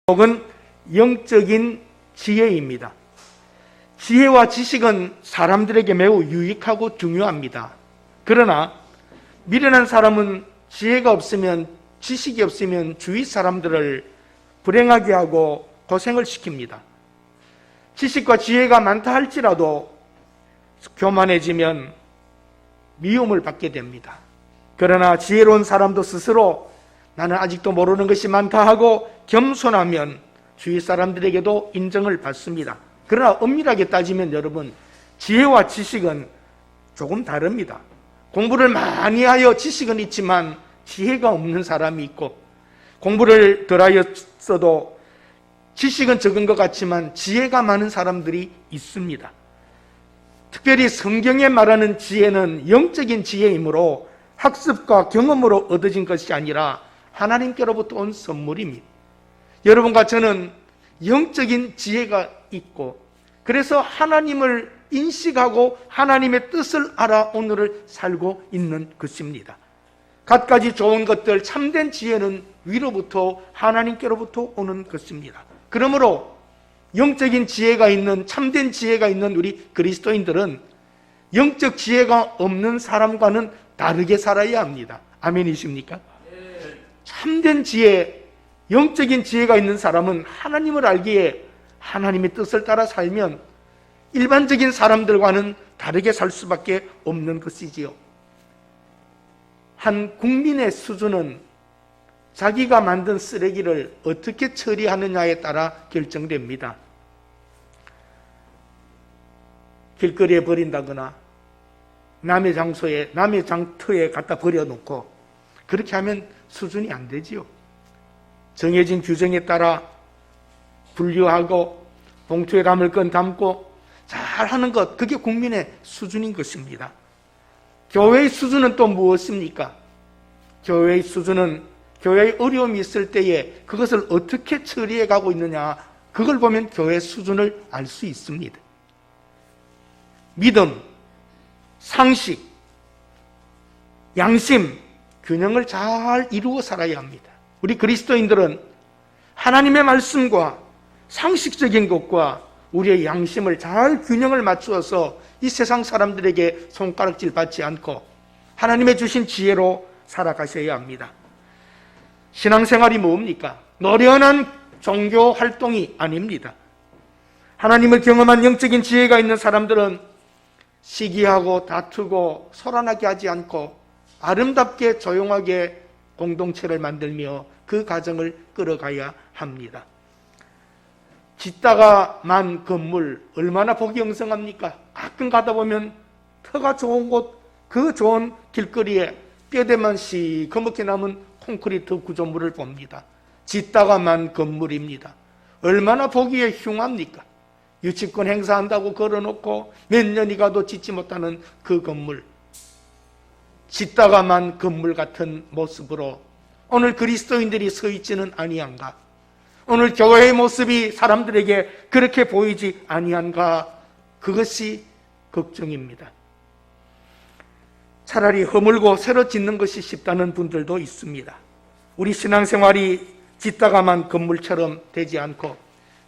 혹은 영적인 지혜입니다. 지혜와 지식은 사람들에게 매우 유익하고 중요합니다. 그러나 미련한 사람은 지혜가 없으면, 지식이 없으면 주위 사람들을 불행하게 하고 고생을 시킵니다. 지식과 지혜가 많다 할지라도 교만해지면 미움을 받게 됩니다. 그러나 지혜로운 사람도 스스로 나는 아직도 모르는 것이 많다 하고 겸손하면 주위 사람들에게도 인정을 받습니다. 그러나 엄밀하게 따지면 여러분, 지혜와 지식은 조금 다릅니다. 공부를 많이 하여 지식은 있지만 지혜가 없는 사람이 있고, 공부를 덜 하였어도 지식은 적은 것 같지만 지혜가 많은 사람들이 있습니다. 특별히 성경에 말하는 지혜는 영적인 지혜이므로 학습과 경험으로 얻어진 것이 아니라 하나님께로부터 온 선물입니다. 여러분과 저는 영적인 지혜가 있고, 그래서 하나님을 인식하고 하나님의 뜻을 알아 오늘을 살고 있는 것입니다. 갖가지 좋은 것들, 참된 지혜는 위로부터 하나님께로부터 오는 것입니다. 그러므로 영적인 지혜가 있는, 참된 지혜가 있는 우리 그리스도인들은 영적 지혜가 없는 사람과는 다르게 살아야 합니다. 아멘이십니까? 참된 지혜, 영적인 지혜가 있는 사람은 하나님을 알기에 하나님의 뜻을 따라 살면 일반적인 사람들과는 다르게 살 수밖에 없는 것이지요. 한 국민의 수준은 자기가 만든 쓰레기를 어떻게 처리하느냐에 따라 결정됩니다. 길거리에 버린다거나 남의 장소에, 남의 장터에 갖다 버려놓고 그렇게 하면 수준이 안 되지요. 정해진 규정에 따라 분류하고 봉투에 담을 건 담고 잘하는 것, 그게 국민의 수준인 것입니다. 교회의 수준은 또 무엇입니까? 교회의 수준은 교회의 어려움이 있을 때에 그것을 어떻게 처리해 가고 있느냐, 그걸 보면 교회의 수준을 알 수 있습니다. 믿음, 상식, 양심, 균형을 잘 이루어 살아야 합니다. 우리 그리스도인들은 하나님의 말씀과 상식적인 것과 우리의 양심을 잘 균형을 맞추어서 이 세상 사람들에게 손가락질 받지 않고 하나님의 주신 지혜로 살아가셔야 합니다. 신앙생활이 뭡니까? 노련한 종교 활동이 아닙니다. 하나님을 경험한 영적인 지혜가 있는 사람들은 시기하고 다투고 소란하게 하지 않고 아름답게 조용하게 공동체를 만들며 그 가정을 끌어가야 합니다. 짓다가 만 건물 얼마나 보기 영성합니까? 가끔 가다 보면 터가 좋은 곳, 그 좋은 길거리에 뼈대만 시커멓게 남은 콘크리트 구조물을 봅니다. 짓다가 만 건물입니다. 얼마나 보기에 흉합니까? 유치권 행사한다고 걸어놓고 몇 년이 가도 짓지 못하는 그 건물, 짓다가 만 건물 같은 모습으로 오늘 그리스도인들이 서 있지는 아니한가? 오늘 교회의 모습이 사람들에게 그렇게 보이지 아니한가? 그것이 걱정입니다. 차라리 허물고 새로 짓는 것이 쉽다는 분들도 있습니다. 우리 신앙생활이 짓다가만 건물처럼 되지 않고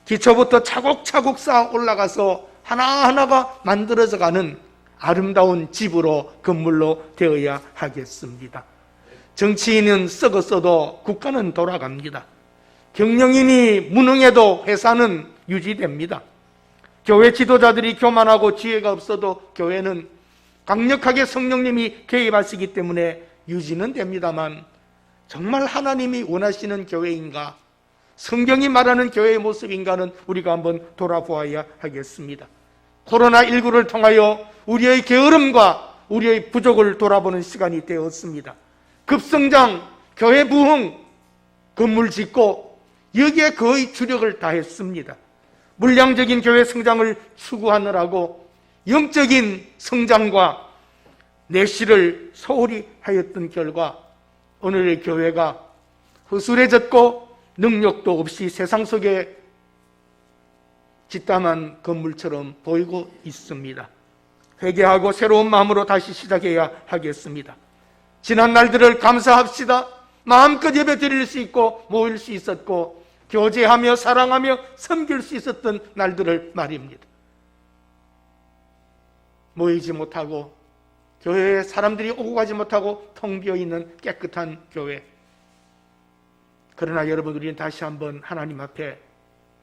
기초부터 차곡차곡 쌓아 올라가서 하나하나가 만들어져 가는 아름다운 집으로, 건물로 되어야 하겠습니다. 정치인은 썩었어도 국가는 돌아갑니다. 경영인이 무능해도 회사는 유지됩니다. 교회 지도자들이 교만하고 지혜가 없어도 교회는 강력하게 성령님이 개입하시기 때문에 유지는 됩니다만, 정말 하나님이 원하시는 교회인가, 성경이 말하는 교회의 모습인가는 우리가 한번 돌아보아야 하겠습니다. 코로나19를 통하여 우리의 게으름과 우리의 부족을 돌아보는 시간이 되었습니다. 급성장, 교회 부흥, 건물 짓고 여기에 거의 주력을 다했습니다. 물량적인 교회 성장을 추구하느라고 영적인 성장과 내실을 소홀히 하였던 결과 오늘의 교회가 허술해졌고 능력도 없이 세상 속에 짓담한 건물처럼 보이고 있습니다. 회개하고 새로운 마음으로 다시 시작해야 하겠습니다. 지난 날들을 감사합시다. 마음껏 예배 드릴 수 있고 모일 수 있었고 교제하며 사랑하며 섬길 수 있었던 날들을 말입니다. 모이지 못하고 교회에 사람들이 오고 가지 못하고 텅 비어있는 깨끗한 교회. 그러나 여러분, 우리는 다시 한번 하나님 앞에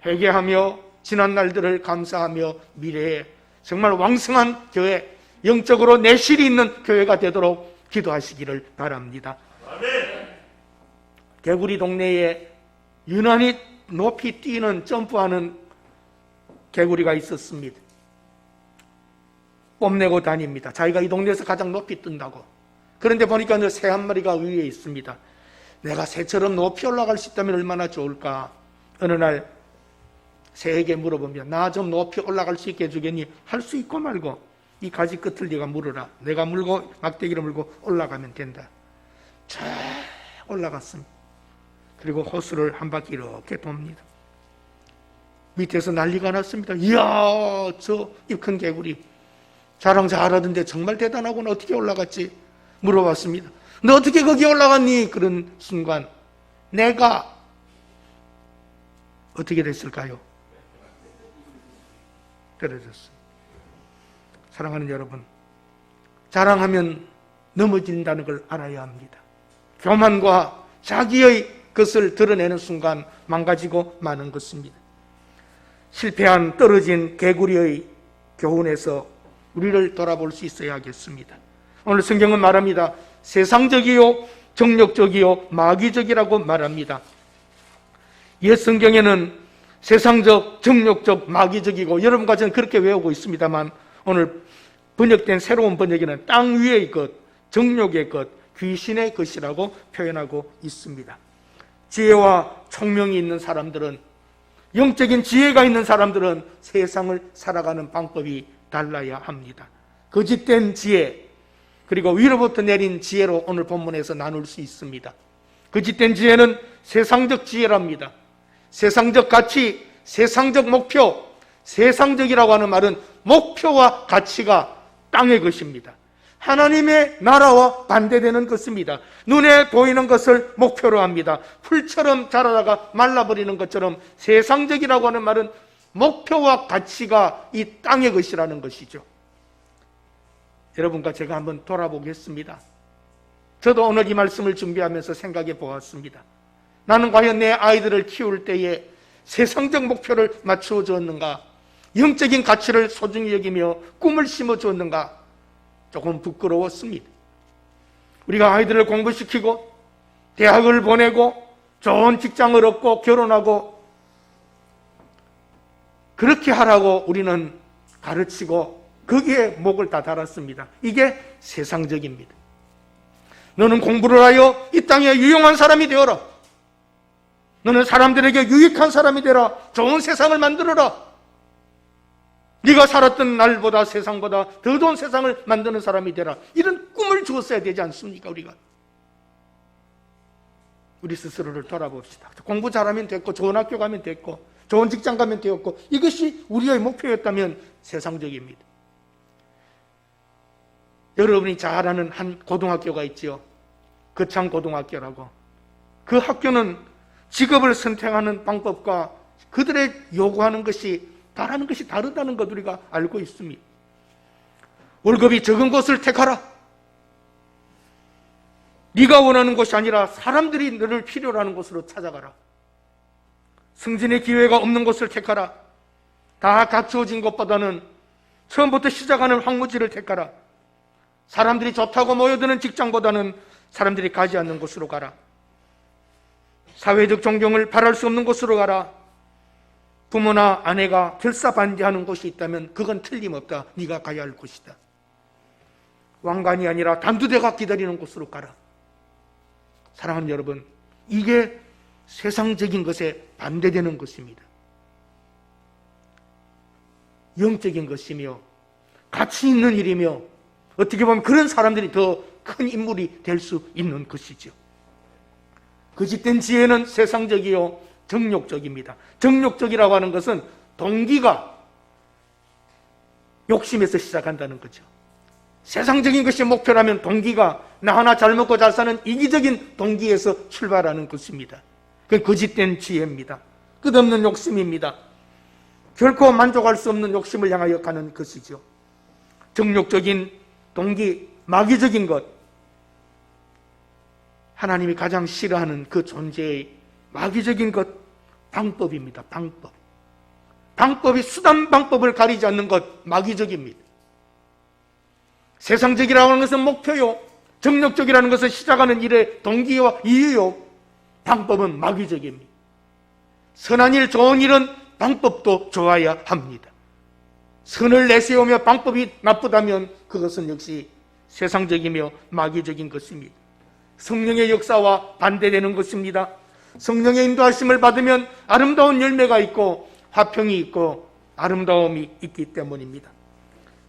회개하며 지난 날들을 감사하며 미래에 정말 왕성한 교회, 영적으로 내실이 있는 교회가 되도록 기도하시기를 바랍니다. 개구리 동네에 유난히 높이 뛰는, 점프하는 개구리가 있었습니다. 뽐내고 다닙니다. 자기가 이 동네에서 가장 높이 뜬다고. 그런데 보니까 새 한 마리가 위에 있습니다. 내가 새처럼 높이 올라갈 수 있다면 얼마나 좋을까. 어느 날 새에게 물어보면 나 좀 높이 올라갈 수 있게 해주겠니? 할 수 있고 말고 이 가지 끝을 네가 물어라. 내가 물고 막대기를 물고 올라가면 된다. 쫙 올라갔습니다. 그리고 호수를 한 바퀴 이렇게 돕니다. 밑에서 난리가 났습니다. 이야, 저 입 큰 개구리 자랑 잘하던데 정말 대단하구나. 어떻게 올라갔지? 물어봤습니다. 너 어떻게 거기 올라갔니? 그런 순간 내가 어떻게 됐을까요? 떨어졌어요. 사랑하는 여러분, 자랑하면 넘어진다는 걸 알아야 합니다. 교만과 자기의 것을 드러내는 순간 망가지고 마는 것입니다. 실패한 떨어진 개구리의 교훈에서 우리를 돌아볼 수 있어야 하겠습니다. 오늘 성경은 말합니다. 세상적이요 정욕적이요 마귀적이라고 말합니다. 옛 성경에는 세상적, 정욕적, 마귀적이고 여러분과 저는 그렇게 외우고 있습니다만 오늘 번역된 새로운 번역에는 땅 위의 것, 정욕의 것, 귀신의 것이라고 표현하고 있습니다. 지혜와 총명이 있는 사람들은, 영적인 지혜가 있는 사람들은 세상을 살아가는 방법이 달라야 합니다. 거짓된 지혜, 그리고 위로부터 내린 지혜로 오늘 본문에서 나눌 수 있습니다. 거짓된 지혜는 세상적 지혜랍니다. 세상적 가치, 세상적 목표, 세상적이라고 하는 말은 목표와 가치가 땅의 것입니다. 하나님의 나라와 반대되는 것입니다. 눈에 보이는 것을 목표로 합니다. 풀처럼 자라다가 말라버리는 것처럼 세상적이라고 하는 말은 목표와 가치가 이 땅의 것이라는 것이죠. 여러분과 제가 한번 돌아보겠습니다. 저도 오늘 이 말씀을 준비하면서 생각해 보았습니다. 나는 과연 내 아이들을 키울 때에 세상적 목표를 맞추어 주었는가? 영적인 가치를 소중히 여기며 꿈을 심어 주었는가? 조금 부끄러웠습니다. 우리가 아이들을 공부시키고 대학을 보내고 좋은 직장을 얻고 결혼하고 그렇게 하라고 우리는 가르치고 거기에 목을 다 달았습니다. 이게 세상적입니다. 너는 공부를 하여 이 땅에 유용한 사람이 되어라. 너는 사람들에게 유익한 사람이 되라. 좋은 세상을 만들어라. 네가 살았던 날보다 세상보다 더 좋은 세상을 만드는 사람이 되라. 이런 꿈을 주었어야 되지 않습니까? 우리가 우리 스스로를 돌아봅시다. 공부 잘하면 됐고 좋은 학교 가면 됐고 좋은 직장 가면 되었고 이것이 우리의 목표였다면 세상적입니다. 여러분이 잘 아는 한 고등학교가 있지요. 거창고등학교라고. 그 학교는 직업을 선택하는 방법과 그들의 요구하는 것이 바라는 것이 다르다는 것 우리가 알고 있습니다. 월급이 적은 곳을 택하라. 네가 원하는 곳이 아니라 사람들이 너를 필요로 하는 곳으로 찾아가라. 승진의 기회가 없는 곳을 택하라. 다 갖추어진 것보다는 처음부터 시작하는 황무지를 택하라. 사람들이 좋다고 모여드는 직장보다는 사람들이 가지 않는 곳으로 가라. 사회적 존경을 바랄 수 없는 곳으로 가라. 부모나 아내가 결사반대하는 곳이 있다면 그건 틀림없다. 네가 가야 할 곳이다. 왕관이 아니라 단두대가 기다리는 곳으로 가라. 사랑하는 여러분, 이게 세상적인 것에 반대되는 것입니다. 영적인 것이며 가치 있는 일이며 어떻게 보면 그런 사람들이 더 큰 인물이 될 수 있는 것이죠. 거짓된 지혜는 세상적이요 정욕적입니다. 정욕적이라고 하는 것은 동기가 욕심에서 시작한다는 거죠. 세상적인 것이 목표라면 동기가 나 하나 잘 먹고 잘 사는 이기적인 동기에서 출발하는 것입니다. 그건 거짓된 지혜입니다. 끝없는 욕심입니다. 결코 만족할 수 없는 욕심을 향하여 가는 것이죠. 정욕적인 동기, 마귀적인 것, 하나님이 가장 싫어하는 그 존재의 마귀적인 것, 방법입니다. 방법이 수단 방법을 가리지 않는 것, 마귀적입니다. 세상적이라고 하는 것은 목표요, 정욕적이라는 것은 시작하는 일의 동기와 이유요, 방법은 마귀적입니다. 선한 일, 좋은 일은 방법도 좋아야 합니다. 선을 내세우며 방법이 나쁘다면 그것은 역시 세상적이며 마귀적인 것입니다. 성령의 역사와 반대되는 것입니다. 성령의 인도하심을 받으면 아름다운 열매가 있고 화평이 있고 아름다움이 있기 때문입니다.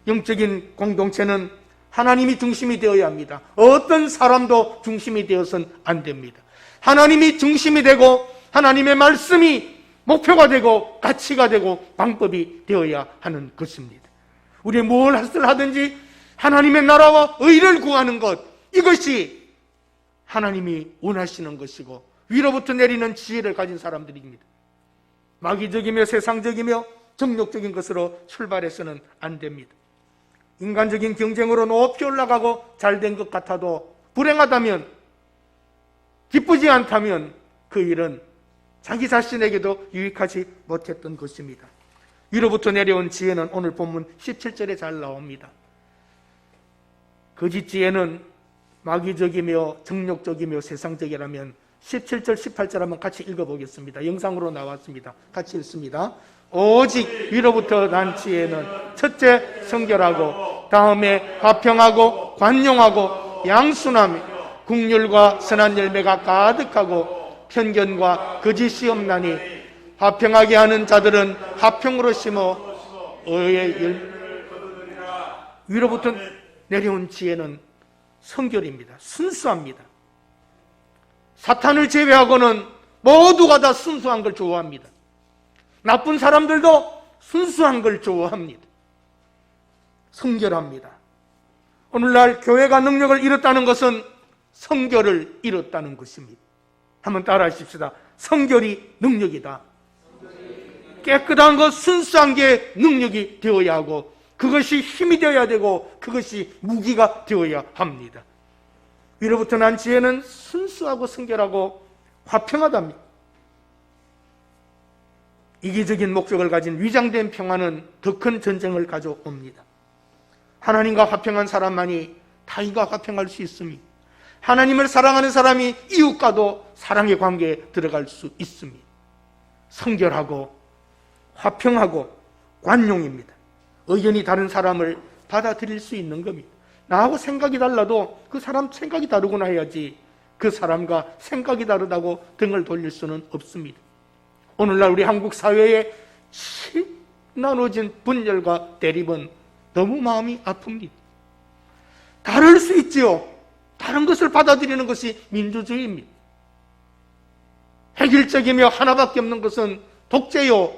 영적인 공동체는 하나님이 중심이 되어야 합니다. 어떤 사람도 중심이 되어서는 안 됩니다. 하나님이 중심이 되고 하나님의 말씀이 목표가 되고 가치가 되고 방법이 되어야 하는 것입니다. 우리 무엇을 하든지 하나님의 나라와 의를 구하는 것, 이것이 하나님이 원하시는 것이고 위로부터 내리는 지혜를 가진 사람들입니다. 마귀적이며 세상적이며 정욕적인 것으로 출발해서는 안 됩니다. 인간적인 경쟁으로 높이 올라가고 잘된 것 같아도 불행하다면, 기쁘지 않다면 그 일은 자기 자신에게도 유익하지 못했던 것입니다. 위로부터 내려온 지혜는 오늘 본문 17절에 잘 나옵니다. 거짓 지혜는 마귀적이며 정욕적이며 세상적이라면 17절 18절 한번 같이 읽어보겠습니다. 영상으로 나왔습니다. 같이 읽습니다. 오직 위로부터 난 지혜는 첫째 성결하고 다음에 화평하고 관용하고 양순하며 긍휼과 선한 열매가 가득하고 편견과 거짓이 없나니 화평하게 하는 자들은 화평으로 심어 의의 열매를 거두리라. 위로부터 내려온 지혜는 성결입니다. 순수합니다. 사탄을 제외하고는 모두가 다 순수한 걸 좋아합니다. 나쁜 사람들도 순수한 걸 좋아합니다. 성결합니다. 오늘날 교회가 능력을 잃었다는 것은 성결을 잃었다는 것입니다. 한번 따라 하십시다. 성결이 능력이다. 깨끗한 것, 순수한 게 능력이 되어야 하고 그것이 힘이 되어야 되고 그것이 무기가 되어야 합니다. 위로부터 난 지혜는 순수하고 성결하고 화평하답니다. 이기적인 목적을 가진 위장된 평화는 더 큰 전쟁을 가져옵니다. 하나님과 화평한 사람만이 타인과 화평할 수 있습니다. 하나님을 사랑하는 사람이 이웃과도 사랑의 관계에 들어갈 수 있습니다. 성결하고 화평하고 관용입니다. 의견이 다른 사람을 받아들일 수 있는 겁니다. 나하고 생각이 달라도 그 사람 생각이 다르구나 해야지 그 사람과 생각이 다르다고 등을 돌릴 수는 없습니다. 오늘날 우리 한국 사회에 나눠진 분열과 대립은 너무 마음이 아픕니다. 다를 수 있지요. 다른 것을 받아들이는 것이 민주주의입니다. 획일적이며 하나밖에 없는 것은 독재요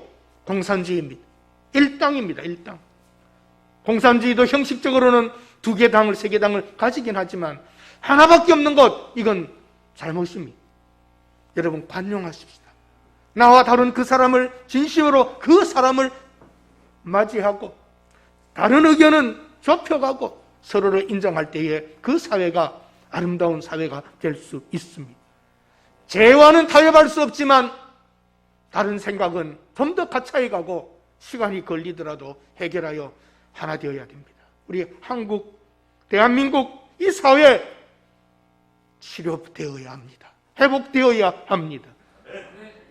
공산주의입니다. 일당입니다. 일당. 공산주의도 형식적으로는 2개 당을 3개 당을 가지긴 하지만 하나밖에 없는 것, 이건 잘못입니다. 여러분 관용하십시다. 나와 다른 그 사람을 진심으로 그 사람을 맞이하고 다른 의견은 좁혀가고 서로를 인정할 때에 그 사회가 아름다운 사회가 될 수 있습니다. 재와는 타협할 수 없지만 다른 생각은 좀 더 가차에 가고 시간이 걸리더라도 해결하여 하나 되어야 됩니다. 우리 한국, 대한민국 이 사회 치료되어야 합니다. 회복되어야 합니다.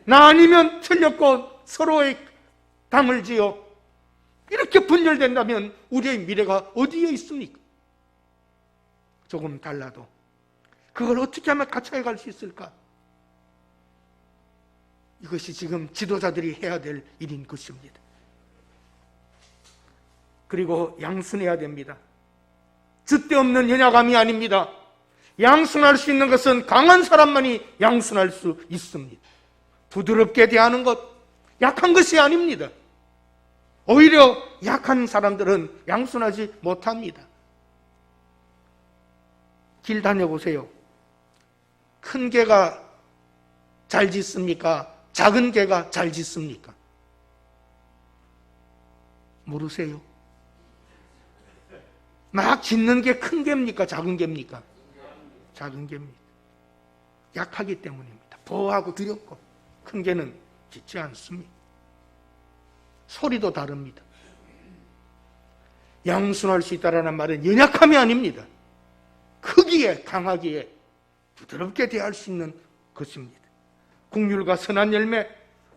나 아니면 틀렸고 서로의 담을 지어 이렇게 분열된다면 우리의 미래가 어디에 있습니까? 조금 달라도 그걸 어떻게 하면 가차에 갈 수 있을까? 이것이 지금 지도자들이 해야 될 일인 것입니다. 그리고 양순해야 됩니다. 줏대없는 연약함이 아닙니다. 양순할 수 있는 것은 강한 사람만이 양순할 수 있습니다. 부드럽게 대하는 것, 약한 것이 아닙니다. 오히려 약한 사람들은 양순하지 못합니다. 길 다녀보세요. 큰 개가 잘 짖습니까? 작은 개가 잘 짖습니까? 모르세요? 막 짖는 게 큰 개입니까? 작은 개입니까? 작은 개입니다. 약하기 때문입니다. 보호하고 두렵고, 큰 개는 짖지 않습니다. 소리도 다릅니다. 양순할 수 있다라는 말은 연약함이 아닙니다. 크기에 강하기에 부드럽게 대할 수 있는 것입니다. 국률과 선한 열매,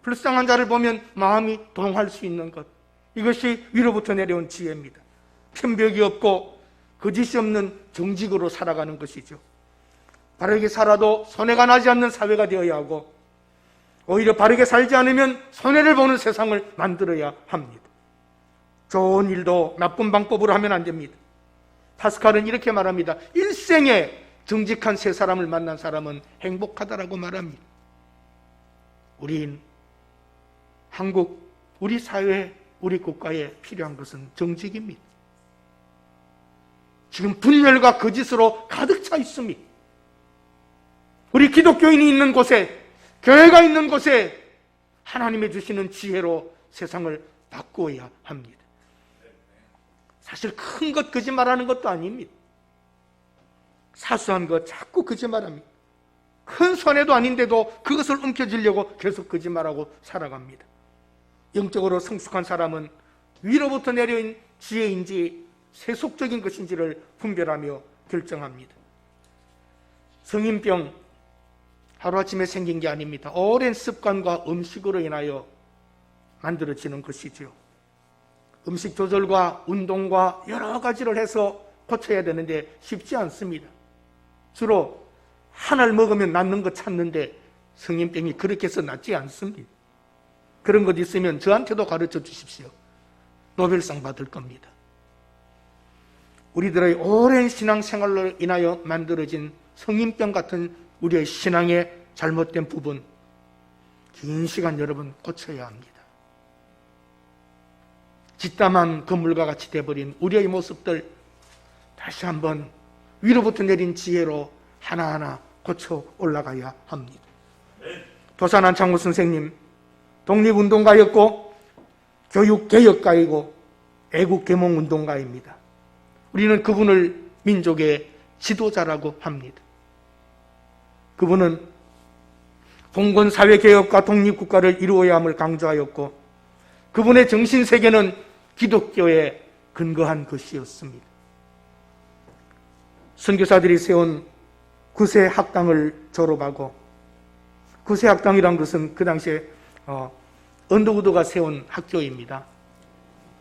불쌍한 자를 보면 마음이 동할 수 있는 것, 이것이 위로부터 내려온 지혜입니다. 편벽이 없고 거짓이 없는 정직으로 살아가는 것이죠. 바르게 살아도 손해가 나지 않는 사회가 되어야 하고, 오히려 바르게 살지 않으면 손해를 보는 세상을 만들어야 합니다. 좋은 일도 나쁜 방법으로 하면 안 됩니다. 파스칼은 이렇게 말합니다. 일생에 정직한 세 사람을 만난 사람은 행복하다라고 말합니다. 우린 한국, 우리 사회, 우리 국가에 필요한 것은 정직입니다. 지금 분열과 거짓으로 가득 차 있습니다. 우리 기독교인이 있는 곳에, 교회가 있는 곳에 하나님의 주시는 지혜로 세상을 바꾸어야 합니다. 사실 큰 것 거짓말하는 것도 아닙니다. 사소한 것 자꾸 거짓말합니다. 큰 손해도 아닌데도 그것을 움켜쥐려고 계속 거짓말하고 살아갑니다. 영적으로 성숙한 사람은 위로부터 내려온 지혜인지 세속적인 것인지를 분별하며 결정합니다. 성인병, 하루아침에 생긴 게 아닙니다. 오랜 습관과 음식으로 인하여 만들어지는 것이죠. 음식 조절과 운동과 여러 가지를 해서 고쳐야 되는데 쉽지 않습니다. 주로 하나를 먹으면 낫는 거 찾는데 성인병이 그렇게 해서 낫지 않습니다. 그런 것 있으면 저한테도 가르쳐 주십시오. 노벨상 받을 겁니다. 우리들의 오랜 신앙생활로 인하여 만들어진 성인병 같은 우리의 신앙의 잘못된 부분, 긴 시간 여러분 고쳐야 합니다. 짓담한 건물과 같이 돼버린 우리의 모습들 다시 한번 위로부터 내린 지혜로 하나하나 고쳐 올라가야 합니다. 도산 안창호 선생님, 독립운동가였고 교육개혁가이고 애국계몽운동가입니다. 우리는 그분을 민족의 지도자라고 합니다. 그분은 봉건사회개혁과 독립국가를 이루어야 함을 강조하였고, 그분의 정신세계는 기독교에 근거한 것이었습니다. 선교사들이 세운 구세학당을 졸업하고, 구세학당이란 것은 그 당시에 언더우드가 세운 학교입니다.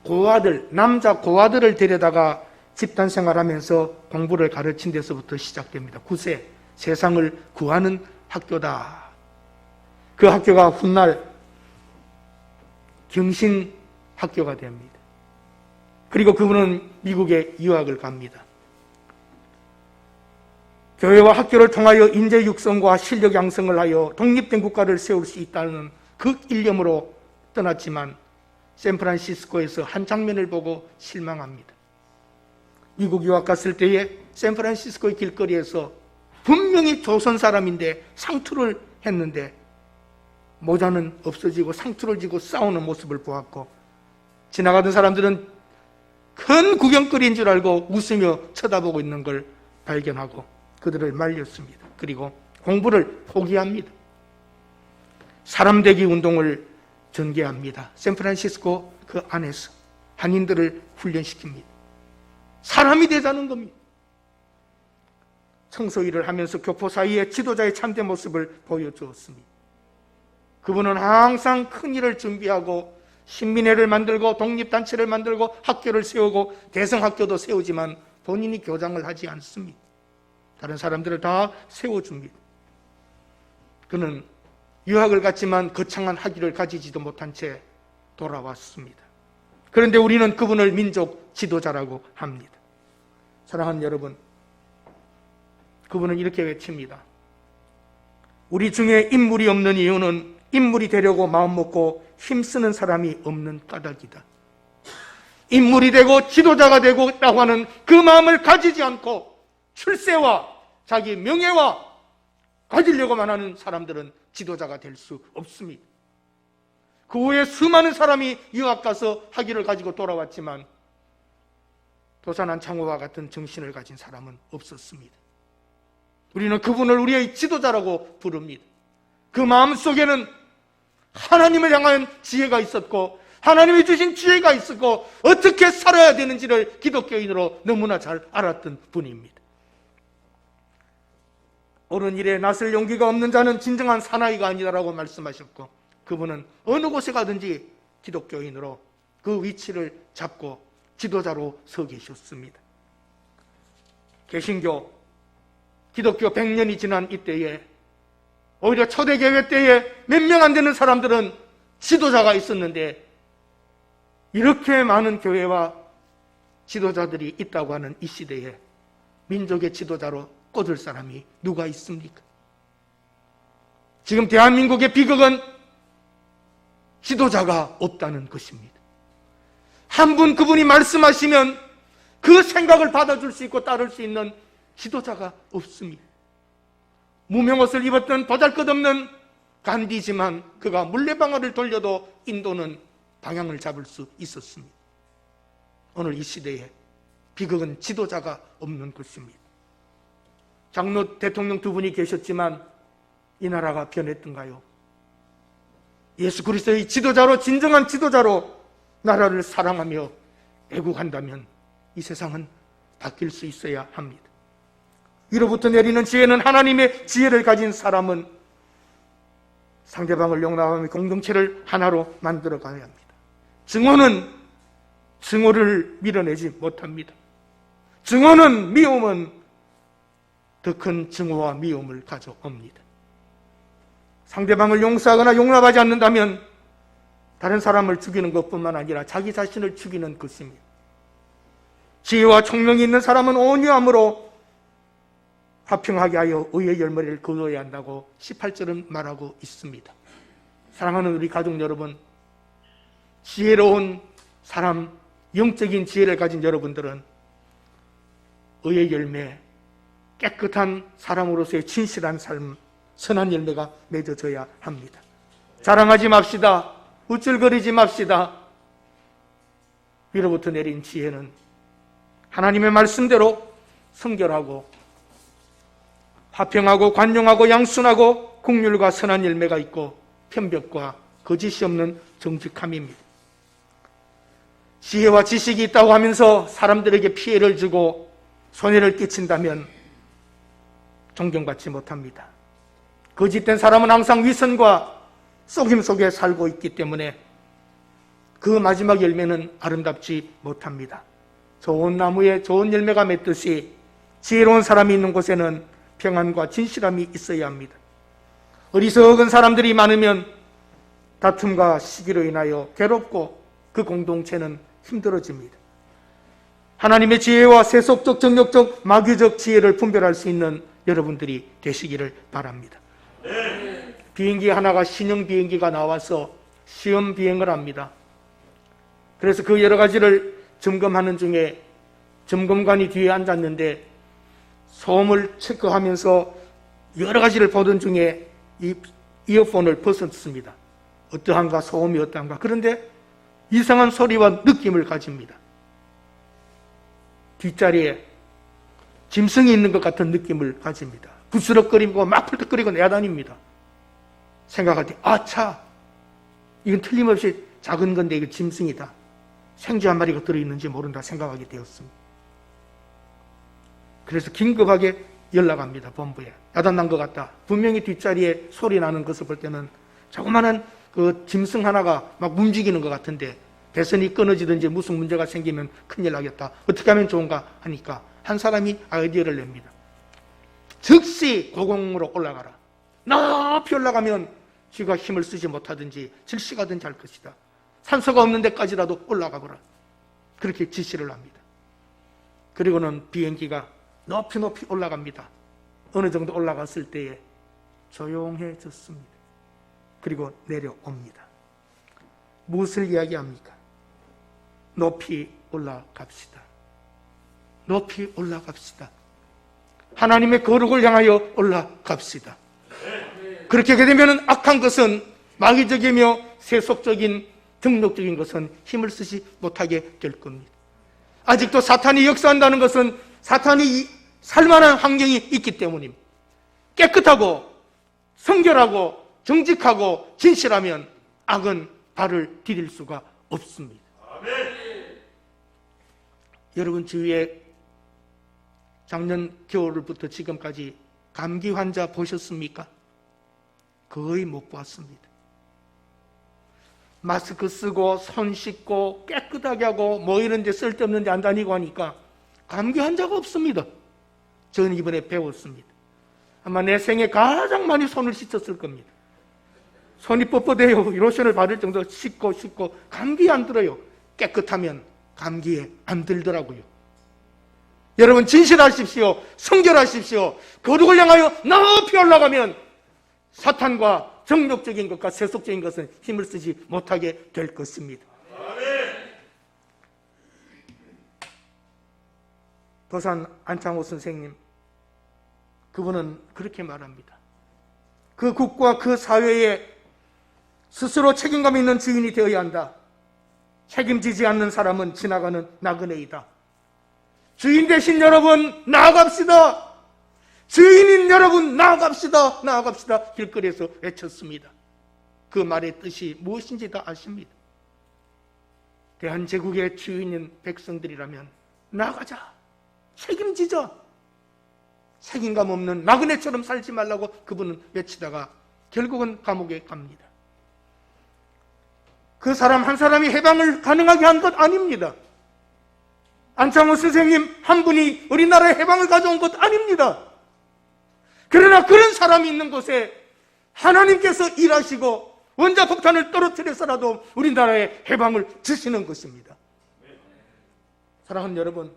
고아들, 남자 고아들을 데려다가 집단생활하면서 공부를 가르친 데서부터 시작됩니다. 구세, 세상을 구하는 학교다. 그 학교가 훗날 경신 학교가 됩니다. 그리고 그분은 미국에 유학을 갑니다. 교회와 학교를 통하여 인재 육성과 실력 양성을 하여 독립된 국가를 세울 수 있다는 그 일념으로 떠났지만 샌프란시스코에서 한 장면을 보고 실망합니다. 미국 유학 갔을 때에 샌프란시스코의 길거리에서 분명히 조선 사람인데 상투를 했는데 모자는 없어지고 상투를 지고 싸우는 모습을 보았고, 지나가던 사람들은 큰 구경거리인 줄 알고 웃으며 쳐다보고 있는 걸 발견하고 그들을 말렸습니다. 그리고 공부를 포기합니다. 사람되기 운동을 전개합니다. 샌프란시스코 그 안에서 한인들을 훈련시킵니다. 사람이 되자는 겁니다. 청소 일을 하면서 교포 사이에 지도자의 참된 모습을 보여주었습니다. 그분은 항상 큰 일을 준비하고 신민회를 만들고 독립단체를 만들고 학교를 세우고 대성학교도 세우지만 본인이 교장을 하지 않습니다. 다른 사람들을 다 세워줍니다. 그는 유학을 갔지만 거창한 학위를 가지지도 못한 채 돌아왔습니다. 그런데 우리는 그분을 민족 지도자라고 합니다. 사랑하는 여러분, 그분은 이렇게 외칩니다. 우리 중에 인물이 없는 이유는 인물이 되려고 마음먹고 힘쓰는 사람이 없는 까닭이다. 인물이 되고 지도자가 되고 있다고 하는 그 마음을 가지지 않고 출세와 자기 명예와 가지려고만 하는 사람들은 지도자가 될 수 없습니다. 그 후에 수많은 사람이 유학 가서 학위를 가지고 돌아왔지만 도산한 창호와 같은 정신을 가진 사람은 없었습니다. 우리는 그분을 우리의 지도자라고 부릅니다. 그 마음속에는 하나님을 향한 지혜가 있었고 하나님이 주신 지혜가 있었고 어떻게 살아야 되는지를 기독교인으로 너무나 잘 알았던 분입니다. 옳은 일에 나설 용기가 없는 자는 진정한 사나이가 아니다라고 말씀하셨고 그분은 어느 곳에 가든지 기독교인으로 그 위치를 잡고 지도자로 서 계셨습니다. 개신교, 기독교 100년이 지난 이때에 오히려 초대교회 때에 몇 명 안 되는 사람들은 지도자가 있었는데 이렇게 많은 교회와 지도자들이 있다고 하는 이 시대에 민족의 지도자로 꽂을 사람이 누가 있습니까? 지금 대한민국의 비극은 지도자가 없다는 것입니다. 한 분 그분이 말씀하시면 그 생각을 받아줄 수 있고 따를 수 있는 지도자가 없습니다. 무명옷을 입었던 보잘것없는 간디지만 그가 물레방아를 돌려도 인도는 방향을 잡을 수 있었습니다. 오늘 이 시대에 비극은 지도자가 없는 것입니다. 장로 대통령 두 분이 계셨지만 이 나라가 변했던가요? 예수 그리스도의 지도자로 진정한 지도자로 나라를 사랑하며 애국한다면 이 세상은 바뀔 수 있어야 합니다. 위로부터 내리는 지혜는 하나님의 지혜를 가진 사람은 상대방을 용납하며 공동체를 하나로 만들어 가야 합니다. 증오는 증오를 밀어내지 못합니다. 증오는 미움은 더 큰 증오와 미움을 가져옵니다. 상대방을 용서하거나 용납하지 않는다면 다른 사람을 죽이는 것뿐만 아니라 자기 자신을 죽이는 것입니다. 지혜와 총명이 있는 사람은 온유함으로 화평하게 하여 의의 열매를 거두어야 한다고 18절은 말하고 있습니다. 사랑하는 우리 가족 여러분, 지혜로운 사람, 영적인 지혜를 가진 여러분들은 의의 열매, 깨끗한 사람으로서의 진실한 삶, 선한 열매가 맺어져야 합니다. 자랑하지 맙시다. 우쭐거리지 맙시다. 위로부터 내린 지혜는 하나님의 말씀대로 성결하고 화평하고 관용하고 양순하고 긍휼과 선한 열매가 있고 편벽과 거짓이 없는 정직함입니다. 지혜와 지식이 있다고 하면서 사람들에게 피해를 주고 손해를 끼친다면 존경받지 못합니다. 거짓된 사람은 항상 위선과 속임 속에 살고 있기 때문에 그 마지막 열매는 아름답지 못합니다. 좋은 나무에 좋은 열매가 맺듯이 지혜로운 사람이 있는 곳에는 평안과 진실함이 있어야 합니다. 어리석은 사람들이 많으면 다툼과 시기로 인하여 괴롭고 그 공동체는 힘들어집니다. 하나님의 지혜와 세속적, 정욕적, 마귀적 지혜를 분별할 수 있는 여러분들이 되시기를 바랍니다. 비행기 하나가 신형 비행기가 나와서 시험 비행을 합니다. 그래서 그 여러 가지를 점검하는 중에 점검관이 뒤에 앉았는데 소음을 체크하면서 여러 가지를 보던 중에 이 이어폰을 벗었습니다. 어떠한가, 소음이 어떠한가. 그런데 이상한 소리와 느낌을 가집니다. 뒷자리에 짐승이 있는 것 같은 느낌을 가집니다. 부스럭거리고 막 펄떡거리고 내다닙니다. 생각할 때 아차, 이건 틀림없이 작은 건데 이거 짐승이다. 생쥐 한 마리가 들어있는지 모른다 생각하게 되었습니다. 그래서 긴급하게 연락합니다. 본부에. 야단난 것 같다. 분명히 뒷자리에 소리 나는 것을 볼 때는 조그마한 그 짐승 하나가 막 움직이는 것 같은데 배선이 끊어지든지 무슨 문제가 생기면 큰일 나겠다. 어떻게 하면 좋은가 하니까 한 사람이 아이디어를 냅니다. 즉시 고공으로 올라가라. 높이 올라가면 쥐가 힘을 쓰지 못하든지 질식하든지 할 것이다. 산소가 없는 데까지라도 올라가 보라. 그렇게 지시를 합니다. 그리고는 비행기가 높이 올라갑니다. 어느 정도 올라갔을 때에 조용해졌습니다. 그리고 내려옵니다. 무엇을 이야기합니까? 높이 올라갑시다. 높이 올라갑시다. 하나님의 거룩을 향하여 올라갑시다. 그렇게 하게 되면 악한 것은 마귀적이며 세속적인 정욕적인 것은 힘을 쓰지 못하게 될 겁니다. 아직도 사탄이 역사한다는 것은 사탄이 살만한 환경이 있기 때문입니다. 깨끗하고 성결하고 정직하고 진실하면 악은 발을 디딜 수가 없습니다. 여러분 주위에 작년 겨울부터 지금까지 감기 환자 보셨습니까? 거의 못 봤습니다. 마스크 쓰고 손 씻고 깨끗하게 하고 뭐 이런 데 쓸데없는 데 안 다니고 하니까 감기 환자가 없습니다. 저는 이번에 배웠습니다. 아마 내 생에 가장 많이 손을 씻었을 겁니다. 손이 뻣뻣해요. 로션을 바를 정도로 씻고 감기에 안 들어요. 깨끗하면 감기에 안 들더라고요. 여러분 진실하십시오. 성결하십시오. 거룩을 향하여 높이 올라가면 사탄과 정욕적인 것과 세속적인 것은 힘을 쓰지 못하게 될 것입니다. 도산 안창호 선생님, 그분은 그렇게 말합니다. 그 국가 그 사회에 스스로 책임감 있는 주인이 되어야 한다. 책임지지 않는 사람은 지나가는 나그네이다. 주인 대신 여러분 나아갑시다. 주인인 여러분 나아갑시다. 길거리에서 외쳤습니다. 그 말의 뜻이 무엇인지 다 아십니다. 대한제국의 주인인 백성들이라면 나가자. 책임지자. 책임감 없는 나그네처럼 살지 말라고 그분은 외치다가 결국은 감옥에 갑니다. 그 사람 한 사람이 해방을 가능하게 한 것 아닙니다. 안창호 선생님 한 분이 우리나라의 해방을 가져온 것 아닙니다. 그러나 그런 사람이 있는 곳에 하나님께서 일하시고 원자폭탄을 떨어뜨려서라도 우리나라의 해방을 주시는 것입니다. 사랑하는 여러분,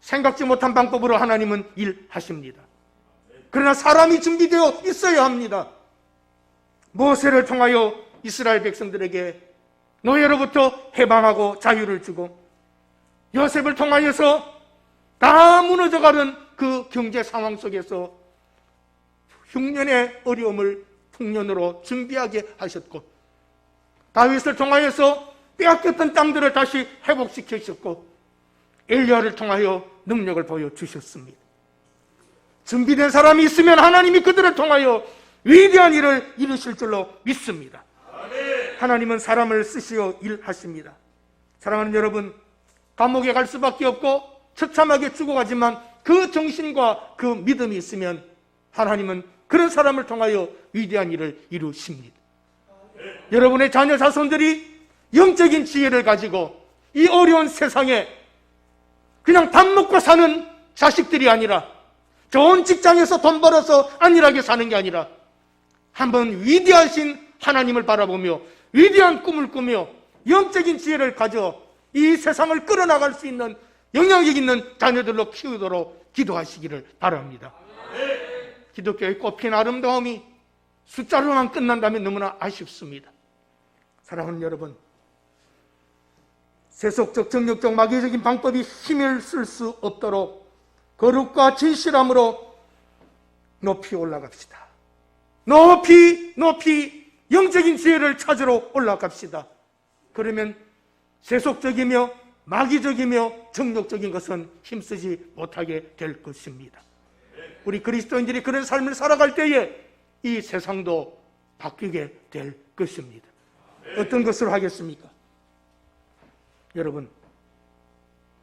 생각지 못한 방법으로 하나님은 일하십니다. 그러나 사람이 준비되어 있어야 합니다. 모세를 통하여 이스라엘 백성들에게 노예로부터 해방하고 자유를 주고, 요셉을 통하여서 다 무너져가는 그 경제 상황 속에서 흉년의 어려움을 풍년으로 준비하게 하셨고, 다윗을 통하여서 빼앗겼던 땅들을 다시 회복시키셨고, 엘리야를 통하여 능력을 보여주셨습니다. 준비된 사람이 있으면 하나님이 그들을 통하여 위대한 일을 이루실 줄로 믿습니다. 하나님은 사람을 쓰시어 일하십니다. 사랑하는 여러분, 감옥에 갈 수밖에 없고 처참하게 죽어가지만 그 정신과 그 믿음이 있으면 하나님은 그런 사람을 통하여 위대한 일을 이루십니다. 여러분의 자녀 자손들이 영적인 지혜를 가지고 이 어려운 세상에 그냥 밥 먹고 사는 자식들이 아니라, 좋은 직장에서 돈 벌어서 안일하게 사는 게 아니라 한번 위대하신 하나님을 바라보며 위대한 꿈을 꾸며 영적인 지혜를 가져 이 세상을 끌어나갈 수 있는 영향력 있는 자녀들로 키우도록 기도하시기를 바랍니다. 기독교의 꽃핀 아름다움이 숫자로만 끝난다면 너무나 아쉽습니다. 사랑하는 여러분, 세속적, 정욕적, 마귀적인 방법이 힘을 쓸 수 없도록 거룩과 진실함으로 높이 올라갑시다. 높이 영적인 지혜를 찾으러 올라갑시다. 그러면 세속적이며 마귀적이며 정욕적인 것은 힘쓰지 못하게 될 것입니다. 우리 그리스도인들이 그런 삶을 살아갈 때에 이 세상도 바뀌게 될 것입니다. 어떤 것으로 하겠습니까? 여러분,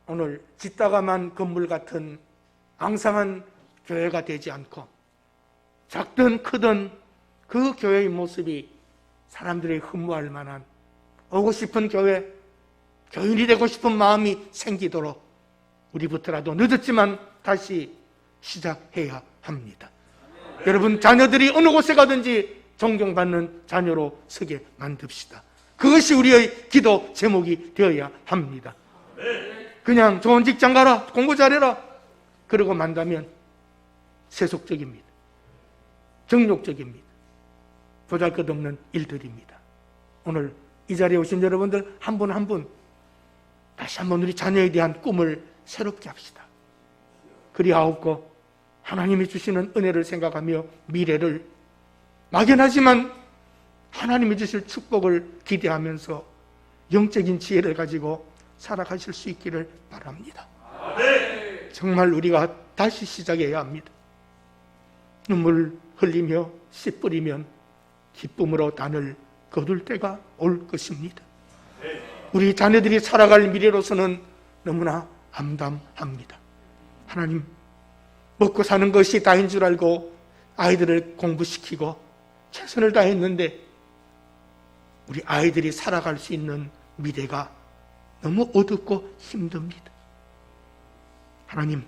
오늘 짓다가만 건물 같은 앙상한 교회가 되지 않고 작든 크든 그 교회의 모습이 사람들이 흠모할 만한, 오고 싶은 교회, 교인이 되고 싶은 마음이 생기도록 우리부터라도 늦었지만 다시 시작해야 합니다. 여러분, 자녀들이 어느 곳에 가든지 존경받는 자녀로 서게 만듭시다. 그것이 우리의 기도 제목이 되어야 합니다. 그냥 좋은 직장 가라, 공부 잘해라 그러고 만다면 세속적입니다. 정욕적입니다. 보잘것없는 일들입니다. 오늘 이 자리에 오신 여러분들 한 분 한 분 다시 한번 우리 자녀에 대한 꿈을 새롭게 합시다. 그리하옵고 하나님이 주시는 은혜를 생각하며 미래를 막연하지만 하나님이 주실 축복을 기대하면서 영적인 지혜를 가지고 살아가실 수 있기를 바랍니다. 정말 우리가 다시 시작해야 합니다. 눈물 흘리며 씨 뿌리면 기쁨으로 단을 거둘 때가 올 것입니다. 우리 자녀들이 살아갈 미래로서는 너무나 암담합니다. 하나님, 먹고 사는 것이 다인 줄 알고 아이들을 공부시키고 최선을 다했는데 우리 아이들이 살아갈 수 있는 미래가 너무 어둡고 힘듭니다. 하나님,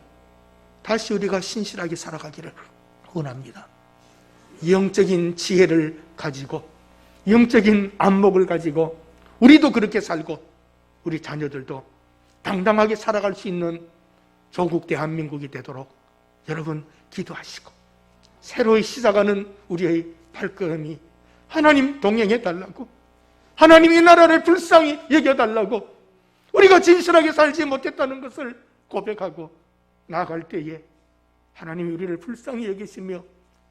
다시 우리가 신실하게 살아가기를 원합니다. 영적인 지혜를 가지고, 영적인 안목을 가지고 우리도 그렇게 살고 우리 자녀들도 당당하게 살아갈 수 있는 조국 대한민국이 되도록 여러분 기도하시고, 새로이 시작하는 우리의 발걸음이 하나님 동행해 달라고, 하나님 이 나라를 불쌍히 여겨달라고, 우리가 진실하게 살지 못했다는 것을 고백하고 나아갈 때에 하나님이 우리를 불쌍히 여기시며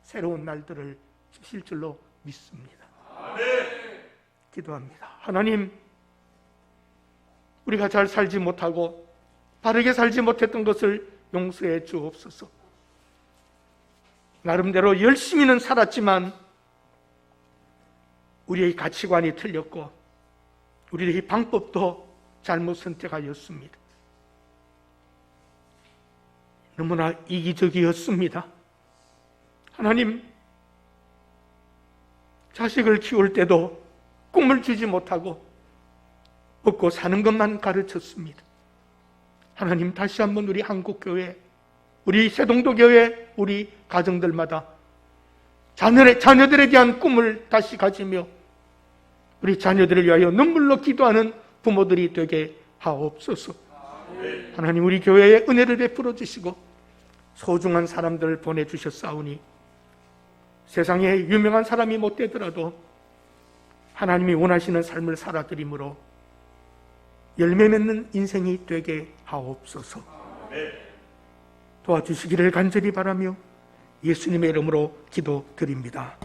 새로운 날들을 주실 줄로 믿습니다. 기도합니다. 하나님, 우리가 잘 살지 못하고 바르게 살지 못했던 것을 용서해 주옵소서. 나름대로 열심히는 살았지만 우리의 가치관이 틀렸고 우리의 방법도 잘못 선택하였습니다. 너무나 이기적이었습니다. 하나님, 자식을 키울 때도 꿈을 주지 못하고 먹고 사는 것만 가르쳤습니다. 하나님, 다시 한번 우리 한국교회, 우리 새동도교회, 우리 가정들마다 자녀들에 대한 꿈을 다시 가지며 우리 자녀들을 위하여 눈물로 기도하는 부모들이 되게 하옵소서. 하나님, 우리 교회에 은혜를 베풀어 주시고 소중한 사람들을 보내주셨사오니 세상에 유명한 사람이 못 되더라도 하나님이 원하시는 삶을 살아드림으로 열매 맺는 인생이 되게 하옵소서. 도와주시기를 간절히 바라며 예수님의 이름으로 기도드립니다.